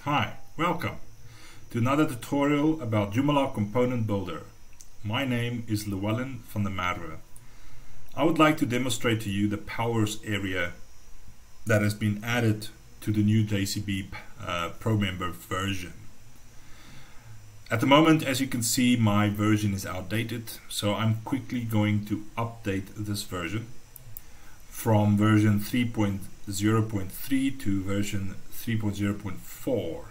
Hi, welcome to another tutorial about Joomla Component Builder. My name is Llewellyn van der Merwe. I would like to demonstrate to you the powers area that has been added to the new JCB Pro Member version. At the moment, as you can see, my version is outdated, so I'm quickly going to update this version from version 3.0.3 to version 3.0.4.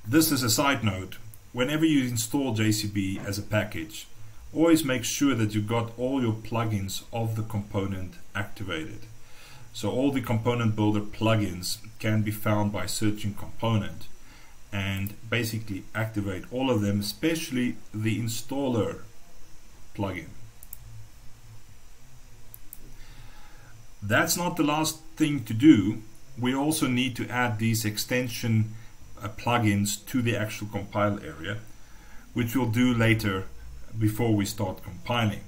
This is a side note. Whenever you install JCB as a package, always make sure that you got all your plugins of the component activated. So all the component builder plugins can be found by searching component and basically activate all of them, especially the installer plugin. That's not the last thing to do. We also need to add these extension plugins to the actual compile area, which we'll do later before we start compiling.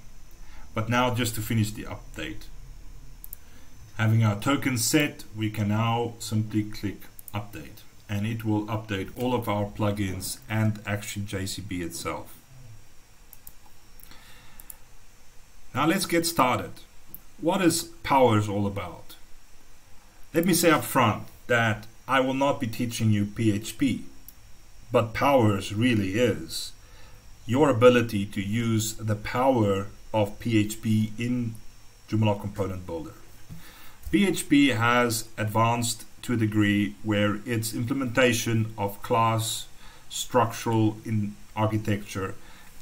But now, just to finish the update. Having our tokens set, we can now simply click update, and it will update all of our plugins and actually JCB itself. Now let's get started. What is powers all about? Let me say up front that I will not be teaching you PHP, but powers really is your ability to use the power of PHP in Joomla Component Builder. PHP has advanced to a degree where its implementation of class structural in architecture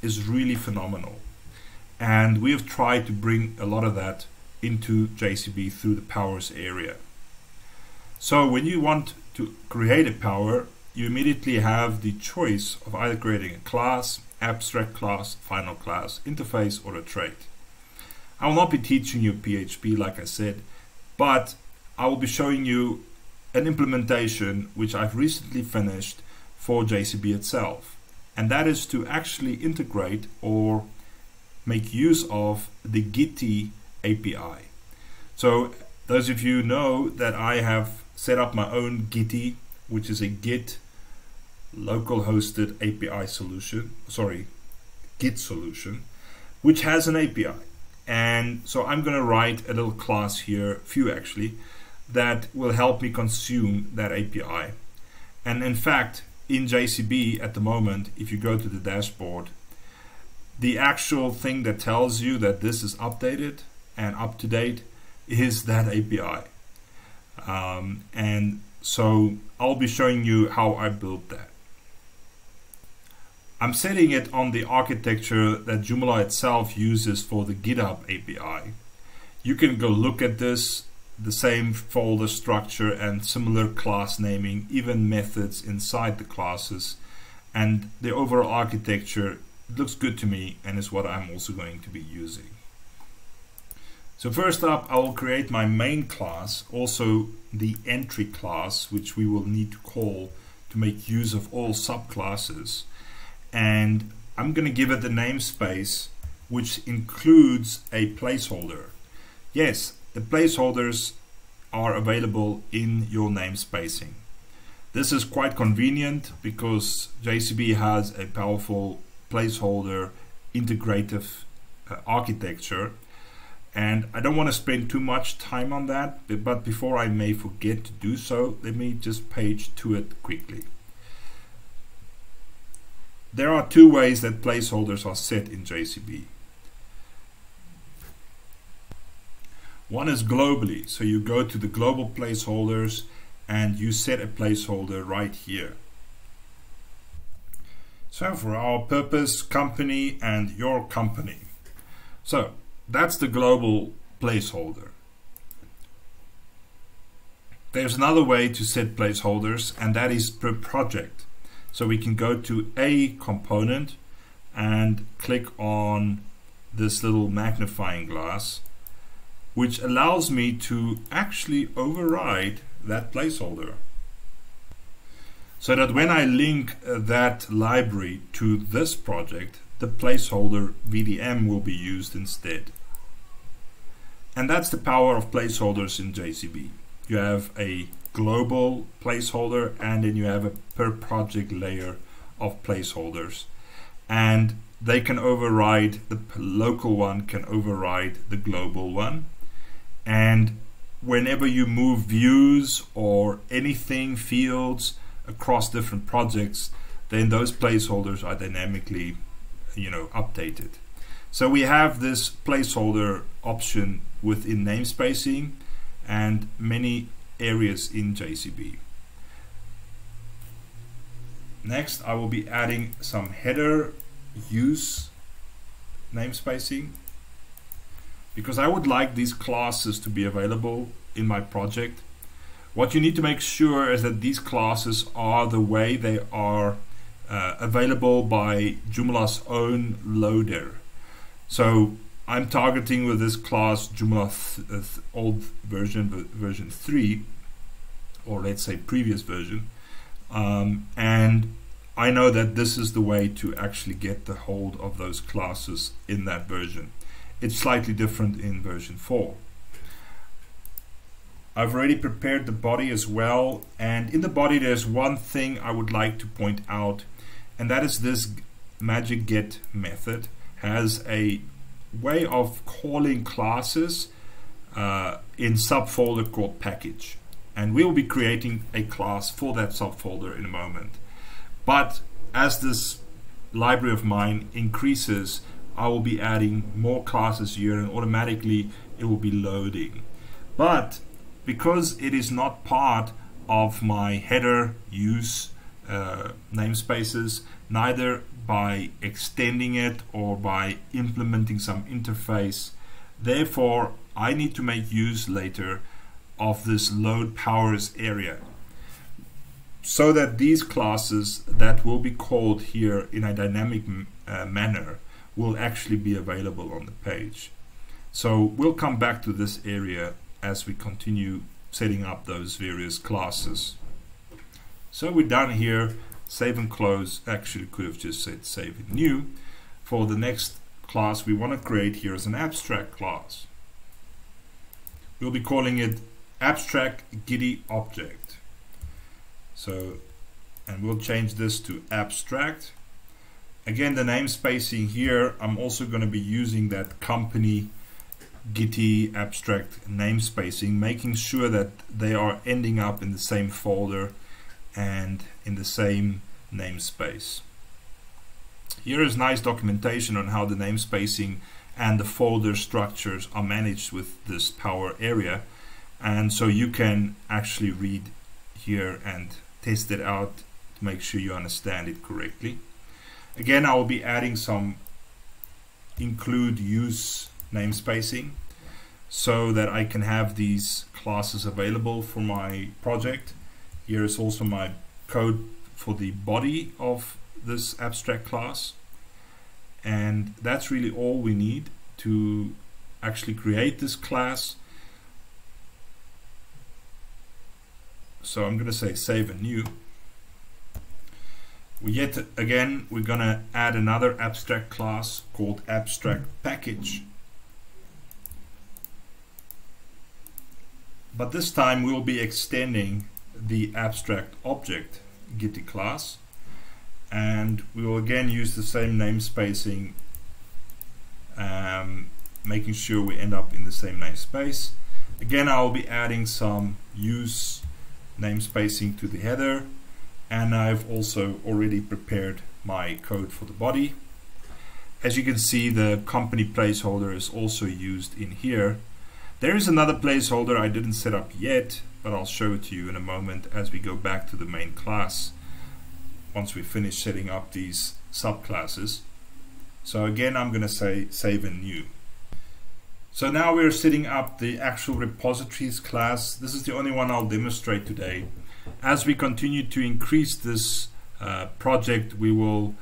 is really phenomenal, and we have tried to bring a lot of that into JCB through the powers area. So when you want to create a power, you immediately have the choice of either creating a class, abstract class, final class, interface, or a trait. I will not be teaching you PHP like I said, but I will be showing you an implementation which I've recently finished for JCB itself, and that is to actually integrate or make use of the Git API. So those of you know that I have set up my own Git, which is a Git local hosted API solution, Git solution, which has an API. And so I'm going to write a little class here, few actually, that will help me consume that API. And in fact, in JCB at the moment, if you go to the dashboard, the actual thing that tells you that this is updated and up to date is that API. And so I'll be showing you how I built that. I'm setting it on the architecture that Joomla itself uses for the GitHub API. You can go look at this, the same folder structure and similar class naming, even methods inside the classes, and the overall architecture looks good to me and is what I'm also going to be using. So first up, I will create my main class, also the entry class, which we will need to call to make use of all subclasses. And I'm going to give it a namespace, which includes a placeholder. Yes, the placeholders are available in your namespacing. This is quite convenient because JCB has a powerful placeholder integrative architecture. And I don't want to spend too much time on that, but before I may forget to do so, let me just page to it quickly. There are two ways that placeholders are set in JCB. One is globally, so you go to the global placeholders and you set a placeholder right here. So for our purpose, company and your company. So that's the global placeholder. There's another way to set placeholders, and that is per project. So we can go to a component and click on this little magnifying glass, which allows me to actually override that placeholder. So that when I link that library to this project, the placeholder VDM will be used instead. And that's the power of placeholders in JCB. You have a global placeholder, and then you have a per project layer of placeholders, and they can override, the local one can override the global one. And whenever you move views or anything, fields across different projects, then those placeholders are dynamically, updated. So we have this placeholder option within namespacing and many areas in JCB. Next, I will be adding some header use namespacing, because I would like these classes to be available in my project. What you need to make sure is that these classes are the way they are available by Joomla's own loader. So I'm targeting with this class Joomla old version 3, or let's say previous version, and I know that this is the way to actually get the hold of those classes in that version. It's slightly different in version 4. I've already prepared the body as well, and in the body there's one thing I would like to point out, and that is this magic get method has a way of calling classes in subfolder called package, and we'll be creating a class for that subfolder in a moment. But as this library of mine increases, I will be adding more classes here, and automatically it will be loading. But because it is not part of my header use namespaces, neither by extending it or by implementing some interface, therefore I need to make use later of this load powers area, so that these classes that will be called here in a dynamic manner will actually be available on the page. So we'll come back to this area as we continue setting up those various classes. So we're done here. Save and close. Actually could have just said save and new. For the next class we want to create here is an abstract class. We'll be calling it abstract Gitty object. So, and we'll change this to abstract. Again, the namespacing here, I'm also going to be using that company Gitty abstract namespacing, making sure that they are ending up in the same folder and in the same namespace. Here is nice documentation on how the namespacing and the folder structures are managed with this power area, and so you can actually read here and test it out to make sure you understand it correctly. Again, I will be adding some include use namespacing so that I can have these classes available for my project. Here is also my code for the body of this abstract class, and that's really all we need to actually create this class. So I'm going to say save and new. Yet again, we're going to add another abstract class called abstract package. But this time we'll be extending the abstract object Gitty class, and we will again use the same namespacing, making sure we end up in the same namespace. Again, I'll be adding some use namespacing to the header, and I've also already prepared my code for the body. As you can see, the company placeholder is also used in here. There is another placeholder I didn't set up yet, but I'll show it to you in a moment as we go back to the main class once we finish setting up these subclasses. So again, I'm going to say save and new. So now we're setting up the actual repositories class. This is the only one I'll demonstrate today. As we continue to increase this project, we will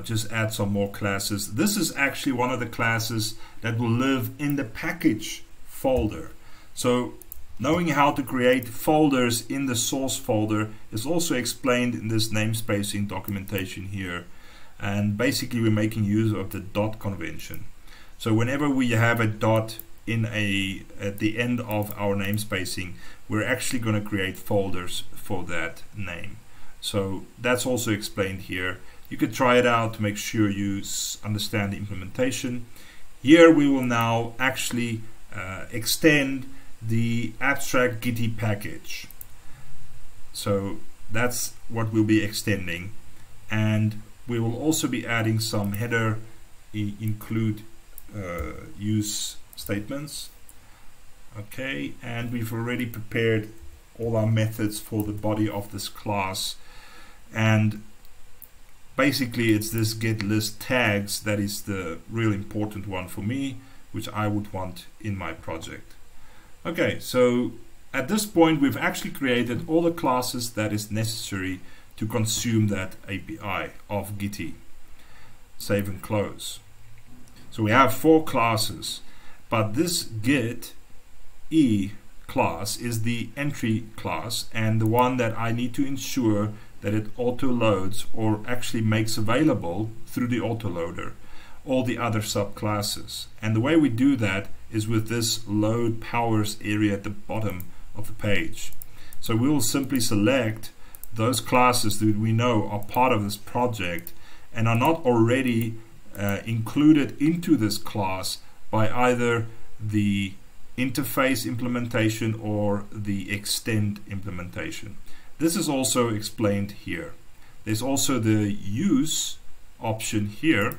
just add some more classes. This is actually one of the classes that will live in the package folder. So knowing how to create folders in the source folder is also explained in this namespacing documentation here. And basically we're making use of the dot convention. So whenever we have a dot at the end of our namespacing, we're actually going to create folders for that name. So that's also explained here. You could try it out to make sure you understand the implementation. Here we will now actually extend the abstract Gitty package. So that's what we'll be extending, and we will also be adding some header include use statements. Okay, and we've already prepared all our methods for the body of this class, and basically it's this get list tags that is the real important one for me, which I would want in my project. Okay, so at this point we've actually created all the classes that is necessary to consume that API of Gitty. Save and close. So we have 4 classes, but this get E class is the entry class and the one that I need to ensure that it auto loads or actually makes available through the autoloader all the other subclasses. And the way we do that is with this load powers area at the bottom of the page. So we will simply select those classes that we know are part of this project and are not already included into this class by either the interface implementation or the extend implementation. This is also explained here. There's also the use option here,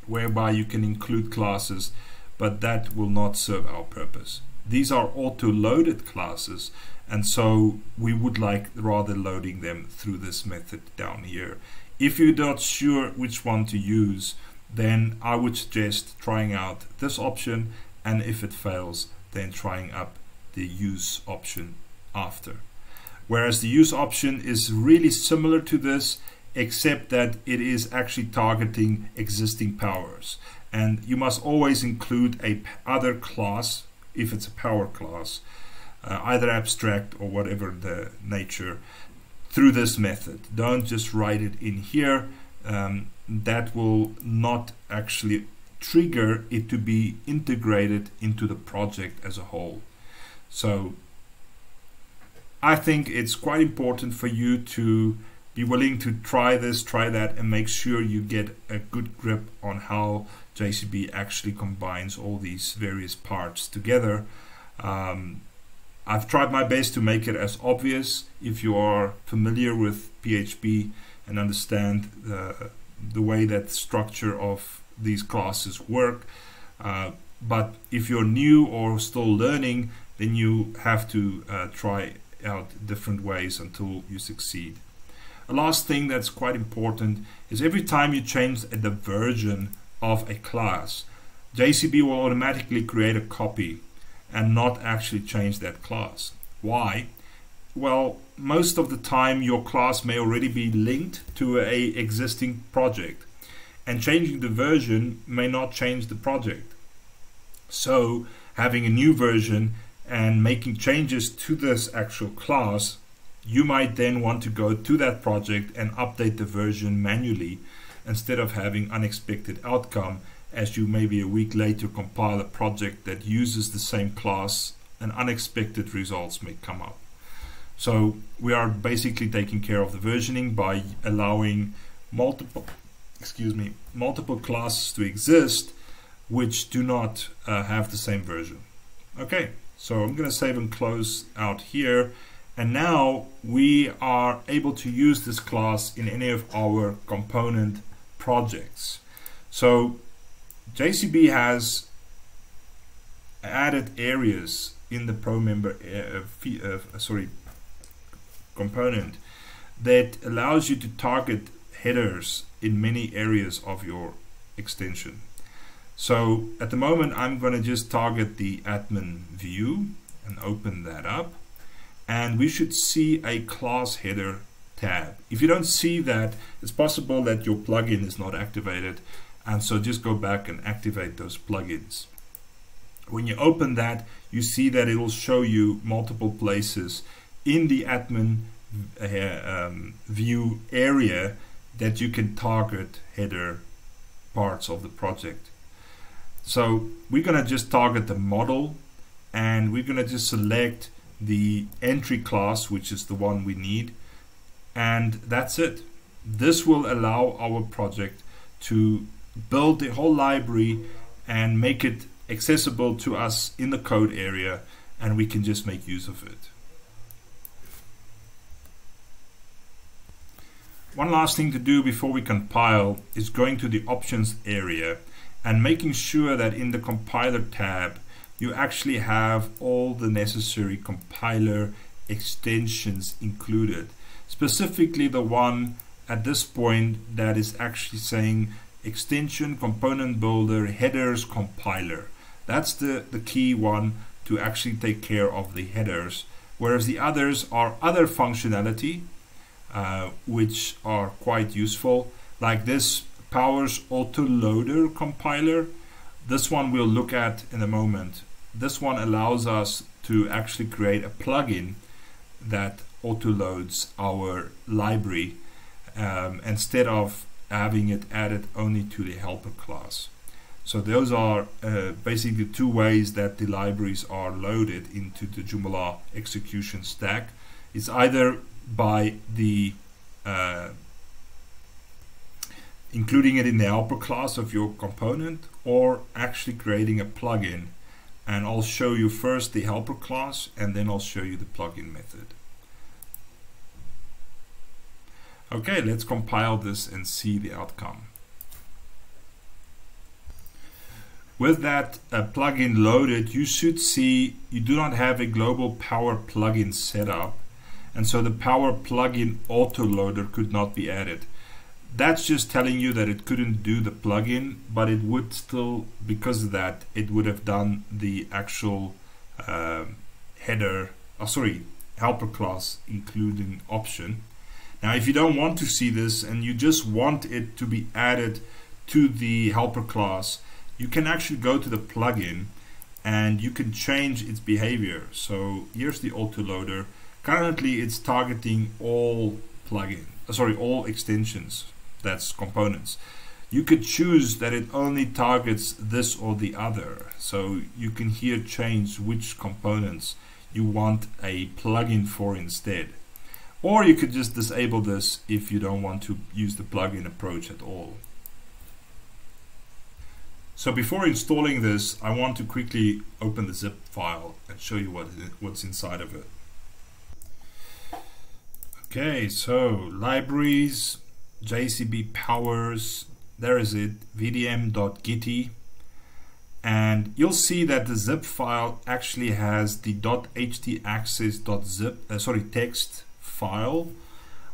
whereby you can include classes, but that will not serve our purpose. These are auto-loaded classes, and so we would like rather loading them through this method down here. If you're not sure which one to use, then I would suggest trying out this option, and if it fails, then trying up the use option after. Whereas the use option is really similar to this, except that it is actually targeting existing powers. And you must always include a other class, if it's a power class, either abstract or whatever the nature, through this method. Don't just write it in here. That will not actually trigger it to be integrated into the project as a whole. So I think it's quite important for you to be willing to try this, try that, and make sure you get a good grip on how JCB actually combines all these various parts together. I've tried my best to make it as obvious if you are familiar with PHP and understand the way that structure of these classes work. But if you're new or still learning, then you have to try out different ways until you succeed. A last thing that's quite important is every time you change the version of a class, JCB will automatically create a copy and not actually change that class. Why? Well, most of the time your class may already be linked to an existing project, and changing the version may not change the project. So having a new version and making changes to this actual class, you might then want to go to that project and update the version manually instead of having unexpected outcome as you maybe a week later compile a project that uses the same class and unexpected results may come up. So we are basically taking care of the versioning by allowing multiple classes to exist which do not have the same version. Okay, so I'm going to save and close out here, and now we are able to use this class in any of our component projects. So JCB has added areas in the ProMember component that allows you to target headers in many areas of your extension. So at the moment I'm going to just target the admin view and open that up, and we should see a class header tab. If you don't see that, it's possible that your plugin is not activated, and so just go back and activate those plugins. When you open that, you see that it will show you multiple places in the admin view area that you can target header parts of the project. So we're going to just target the model, and we're going to just select the entry class, which is the one we need, and that's it. This will allow our project to build the whole library and make it accessible to us in the code area, and we can just make use of it. One last thing to do before we compile is going to the options area and making sure that in the compiler tab you actually have all the necessary compiler extensions included. Specifically the one at this point that is actually saying extension component builder headers compiler. That's the key one to actually take care of the headers, whereas the others are other functionality which are quite useful, like this powers autoloader compiler. This one we'll look at in a moment. This one allows us to actually create a plugin that autoloads our library instead of having it added only to the helper class. So those are basically two ways that the libraries are loaded into the Joomla execution stack. It's either by the including it in the helper class of your component, or actually creating a plugin. And I'll show you first the helper class, and then I'll show you the plugin method. Okay, let's compile this and see the outcome. With that plugin loaded, you should see you do not have a global power plugin set up, and so the power plugin autoloader could not be added. That's just telling you that it couldn't do the plugin, but it would still, because of that, it would have done the actual helper class including option. Now, if you don't want to see this and you just want it to be added to the helper class, you can actually go to the plugin and you can change its behavior. So here's the autoloader. Currently, it's targeting all all extensions. That's components. You could choose that it only targets this or the other. So you can here change which components you want a plugin for instead. Or you could just disable this if you don't want to use the plugin approach at all. So before installing this, I want to quickly open the zip file and show you what's inside of it. Okay, so libraries, JCB powers, there is it, vdm.gitty, and you'll see that the zip file actually has the .htaccess.zip text file,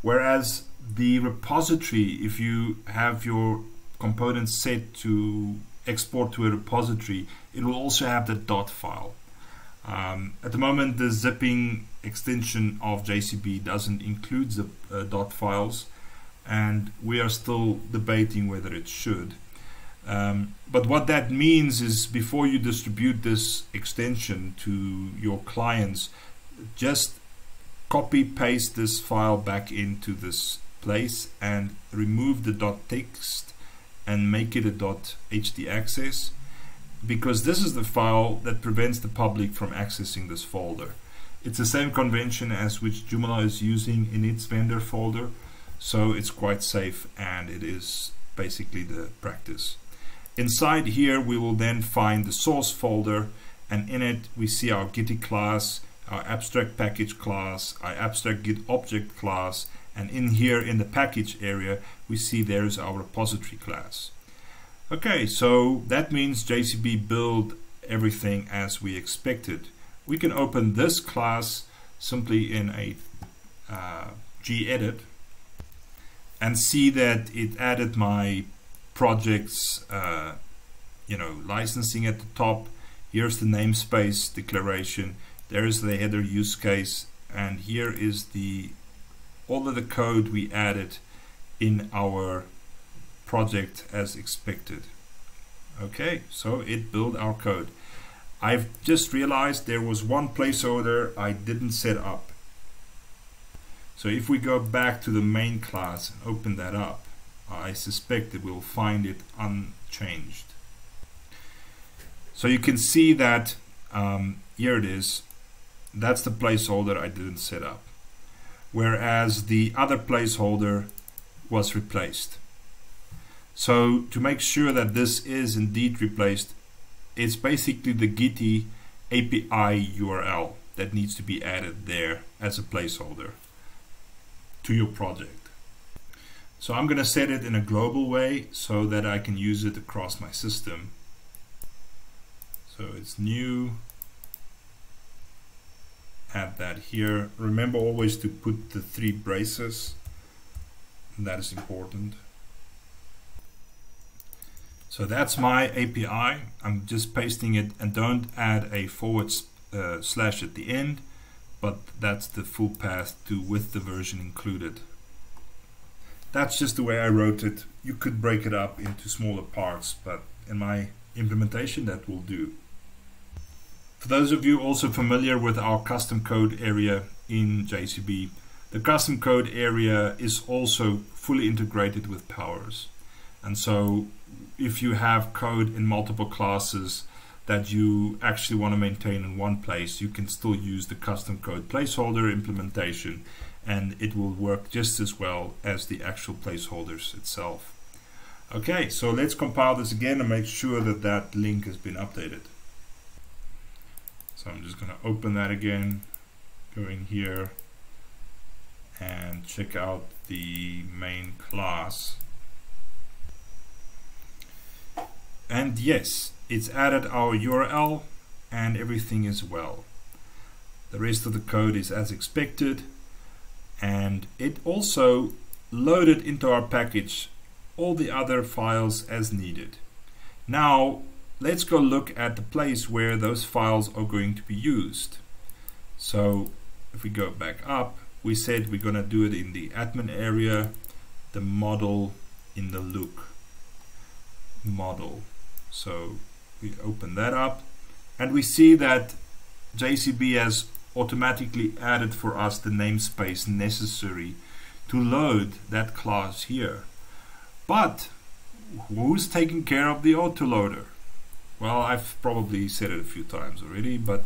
whereas the repository, if you have your components set to export to a repository, it will also have the dot file. At the moment, the zipping extension of JCB doesn't include the dot files, and we are still debating whether it should. But what that means is, before you distribute this extension to your clients, just copy paste this file back into this place and remove the .text and make it a .htaccess, because this is the file that prevents the public from accessing this folder. It's the same convention as which Joomla is using in its vendor folder, so it's quite safe, and it is basically the practice. Inside here we will then find the source folder, and in it we see our Gitty class, our abstract package class, our abstract Git object class, and in here in the package area we see there's our repository class. Okay, so that means JCB built everything as we expected. We can open this class simply in a gedit and see that it added my project's licensing at the top. Here's the namespace declaration, there is the header use case, and here is all of the code we added in our project as expected. Okay, so it built our code. I've just realized there was one placeholder I didn't set up. So if we go back to the main class and open that up, I suspect that we'll find it unchanged. So you can see that here it is. That's the placeholder I didn't set up, whereas the other placeholder was replaced. So to make sure that this is indeed replaced, it's basically the Gitee API URL that needs to be added there as a placeholder to your project. So I'm going to set it in a global way so that I can use it across my system. So it's new, add that here. Remember always to put the 3 braces, that is important. So that's my API. I'm just pasting it, and don't add a / at the end, but that's the full path to with the version included. That's just the way I wrote it. You could break it up into smaller parts, but in my implementation that will do. For those of you also familiar with our custom code area in JCB, the custom code area is also fully integrated with Powers. And so if you have code in multiple classes that you actually want to maintain in one place, you can still use the custom code placeholder implementation, and it will work just as well as the actual placeholders itself. Okay, so let's compile this again and make sure that that link has been updated. So I'm just going to open that again, go in here and check out the main class. And yes, it's added our URL and everything is well. The rest of the code is as expected, and it also loaded into our package all the other files as needed. Now let's go look at the place where those files are going to be used. So if we go back up, we said we're going to do it in the admin area, the model in the look model. So we open that up and we see that JCB has automatically added for us the namespace necessary to load that class here. But who's taking care of the autoloader? Well, I've probably said it a few times already, but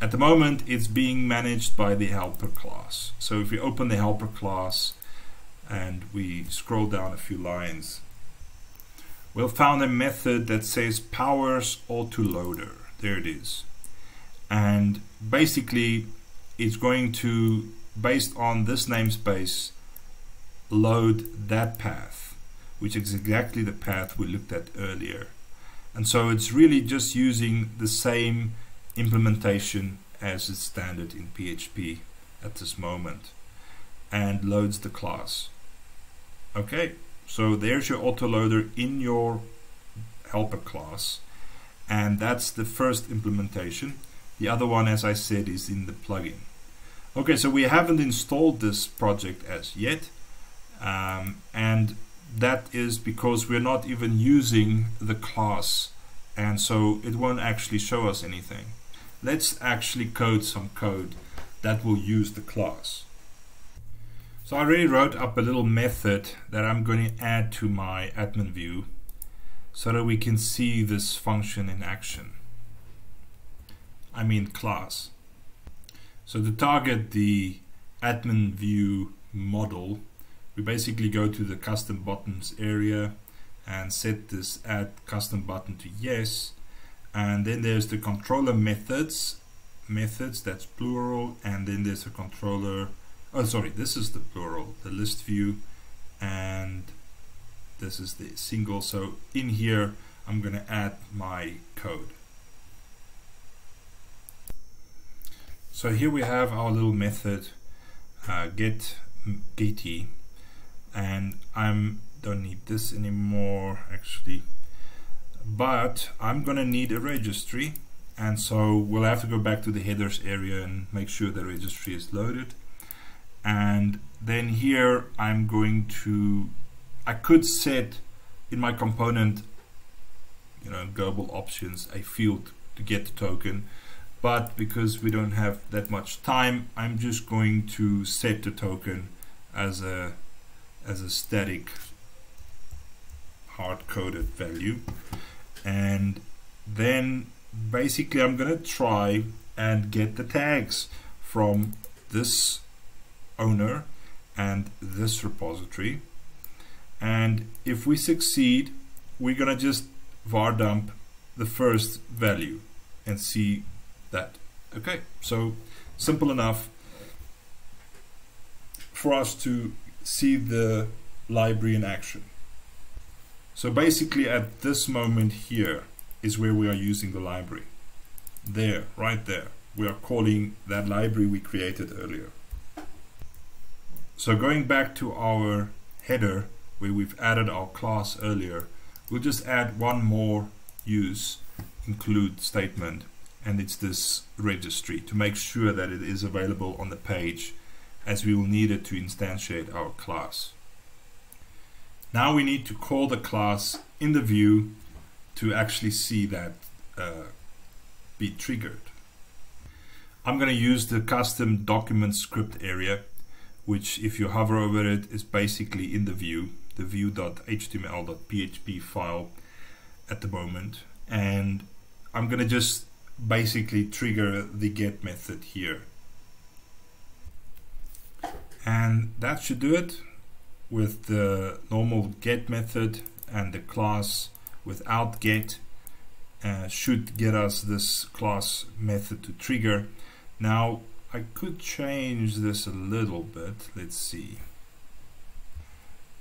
at the moment it's being managed by the helper class. So if we open the helper class and we scroll down a few lines, we'll find a method that says powers autoloader. There it is. And basically it's going to, based on this namespace, load that path, which is exactly the path we looked at earlier. And so it's really just using the same implementation as is standard in PHP at this moment, and loads the class. Okay, so there's your autoloader in your helper class, and that's the first implementation. The other one, as I said, is in the plugin. Okay, so we haven't installed this project as yet, and that is because we're not even using the class, and so it won't actually show us anything. Let's actually code some code that will use the class. So I already wrote up a little method that I'm going to add to my admin view so that we can see this function in action. I mean class. So to target the admin view model, we basically go to the custom buttons area and set this add custom button to yes, and then there's the controller methods, that's plural, and then there's a controller, oh sorry, this is the plural, the list view, and this is the single. So in here I'm going to add my code. So here we have our little method get Gitee, and don't need this anymore actually, but I'm gonna need a registry, and so we'll have to go back to the headers area and make sure the registry is loaded. And then here I'm going to, I could set in my component, global options, a field to get the token, but because we don't have that much time, I'm just going to set the token as a static hard-coded value, and then basically I'm gonna try and get the tags from this owner and this repository, and if we succeed, we're gonna just var dump the first value and see that. Okay, so simple enough for us to see the library in action. So basically at this moment here is where we are using the library. There, right there, we are calling that library we created earlier. So going back to our header where we've added our class earlier, we'll just add one more use include statement, and it's this registry to make sure that it is available on the page, as we will need it to instantiate our class. Now we need to call the class in the view to actually see that be triggered. I'm going to use the custom document script area, which if you hover over it is basically in the view, the view.html.php file at the moment, and I'm going to just basically trigger the get method here, and that should do it. With the normal get method and the class without get should get us this class method to trigger. Now I could change this a little bit. Let's see.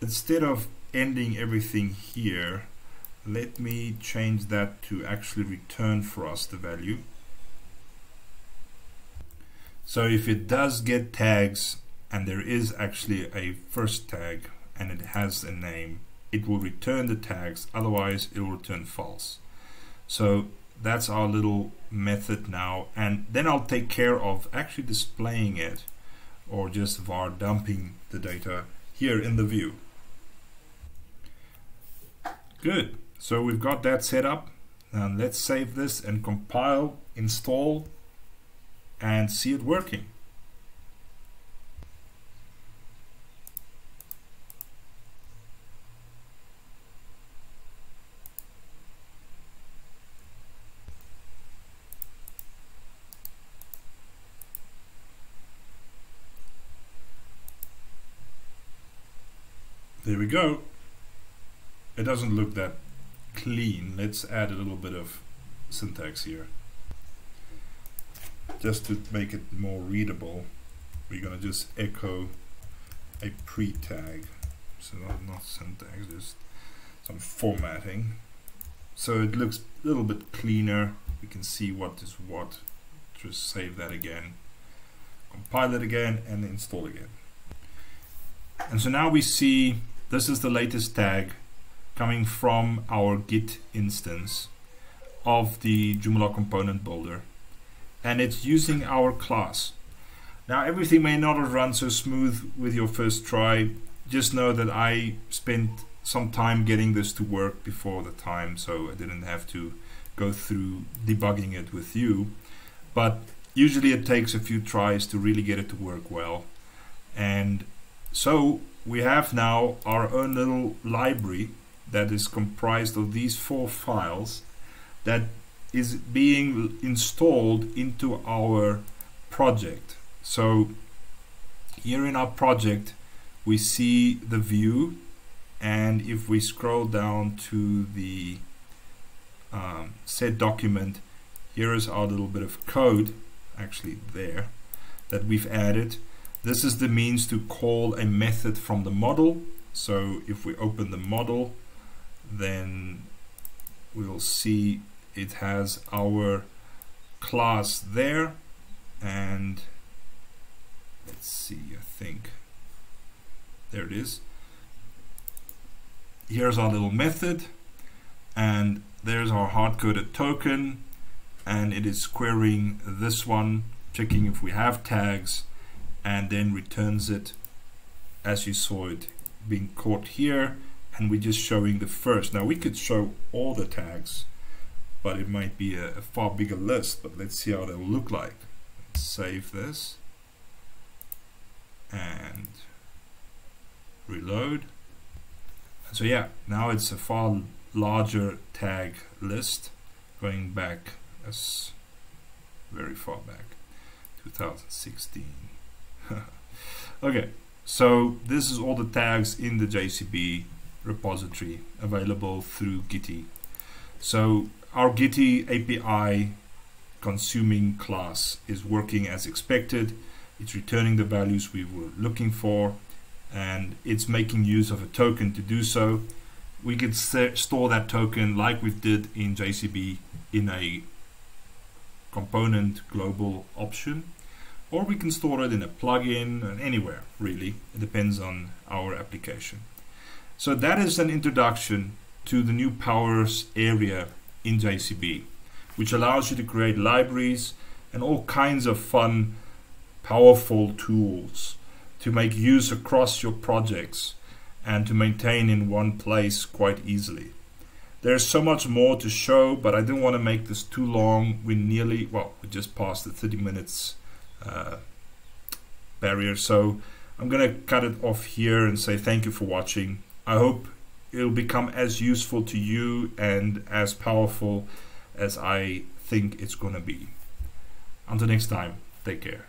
Instead of ending everything here, let me change that to actually return for us the value. So if it does get tags and there is actually a first tag and it has a name, it will return the tags, otherwise it will return false. So that's our little method now, and then I'll take care of actually displaying it or just var dumping the data here in the view. Good, so we've got that set up. Now let's save this and compile, install, and see it working. There we go. It doesn't look that clean. Let's add a little bit of syntax here. Just to make it more readable, we're going to just echo a pre-tag. So not syntax, just some formatting. So it looks a little bit cleaner. We can see what is what. Just save that again, compile it again, and install again. And so now we see this is the latest tag coming from our Git instance of the Joomla component builder, and it's using our class. Now everything may not have run so smooth with your first try. Just know that I spent some time getting this to work before the time, so I didn't have to go through debugging it with you, but usually it takes a few tries to really get it to work well. And so we have now our own little library that is comprised of these 4 files that is being installed into our project. So here in our project we see the view, and if we scroll down to the set document, here is our little bit of code actually there that we've added. This is the means to call a method from the model. So if we open the model, then we'll see it has our class there, and let's see, I think there it is. Here's our little method, and there's our hard-coded token, and it is querying this one, checking if we have tags, and then returns it as you saw it being caught here, and we're just showing the first. Now we could show all the tags, but it might be a far bigger list, but let's see how they'll look like. Let's save this and reload. So yeah, now it's a far larger tag list. Going back That's very far back, 2016. Okay, so this is all the tags in the JCB repository available through Gitee. So our Gitee API consuming class is working as expected. It's returning the values we were looking for, and it's making use of a token to do so. We could store that token like we did in JCB in a component global option, or we can store it in a plugin and anywhere really. It depends on our application. So that is an introduction to the new powers area in JCB, which allows you to create libraries and all kinds of fun, powerful tools to make use across your projects and to maintain in one place quite easily. There's so much more to show, but I didn't want to make this too long. We just passed the 30 minutes barrier, so I'm gonna cut it off here and say thank you for watching. I hope it'll become as useful to you and as powerful as I think it's gonna be. Until next time, take care.